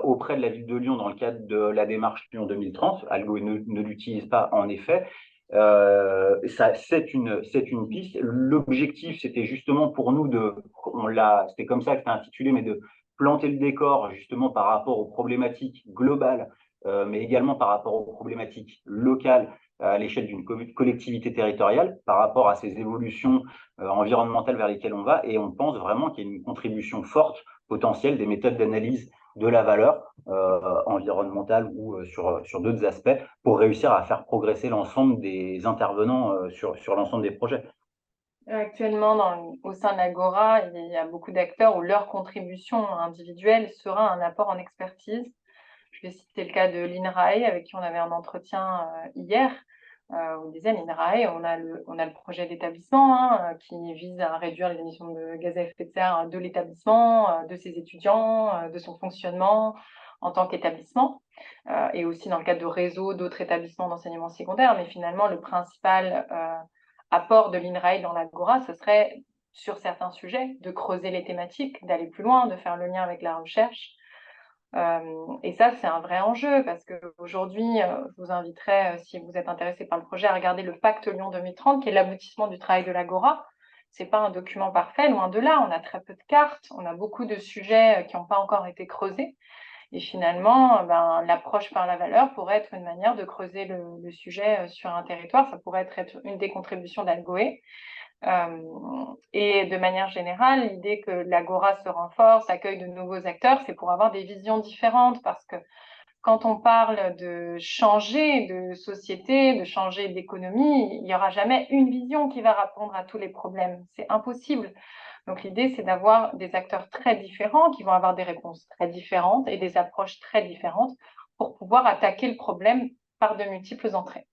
auprès de la ville de Lyon dans le cadre de la démarche Lyon 2030. Algo ne l'utilise pas en effet. C'est une piste. L'objectif, c'était justement pour nous c'était comme ça que c'était intitulé, mais de planter le décor justement par rapport aux problématiques globales, mais également par rapport aux problématiques locales à l'échelle d'une collectivité territoriale par rapport à ces évolutions environnementales vers lesquelles on va, et on pense vraiment qu'il y a une contribution forte potentielle des méthodes d'analyse de la valeur environnementale ou sur d'autres aspects pour réussir à faire progresser l'ensemble des intervenants sur l'ensemble des projets. Actuellement, au sein de l'Agora, il y a beaucoup d'acteurs où leur contribution individuelle sera un apport en expertise. Je vais citer le cas de l'INRAE, avec qui on avait un entretien hier. On disait, l'INRAE, on a le projet d'établissement qui vise à réduire les émissions de gaz à effet de serre de l'établissement, de ses étudiants, de son fonctionnement en tant qu'établissement, et aussi dans le cadre de réseaux d'autres établissements d'enseignement secondaire. Mais finalement, le principal apport de l'INRAE dans l'Agora, ce serait, sur certains sujets, de creuser les thématiques, d'aller plus loin, de faire le lien avec la recherche. Et ça, c'est un vrai enjeu parce qu'aujourd'hui, je vous inviterai, si vous êtes intéressé par le projet, à regarder le Pacte Lyon 2030, qui est l'aboutissement du travail de l'Agora. Ce n'est pas un document parfait, loin de là. On a très peu de cartes, on a beaucoup de sujets qui n'ont pas encore été creusés. Et finalement, l'approche par la valeur pourrait être une manière de creuser le sujet sur un territoire. Ça pourrait être une des contributions d'Algoé. Et de manière générale, l'idée que l'Agora se renforce, accueille de nouveaux acteurs, c'est pour avoir des visions différentes, parce que quand on parle de changer de société, de changer d'économie, il n'y aura jamais une vision qui va répondre à tous les problèmes. C'est impossible. Donc l'idée, c'est d'avoir des acteurs très différents qui vont avoir des réponses très différentes et des approches très différentes pour pouvoir attaquer le problème par de multiples entrées.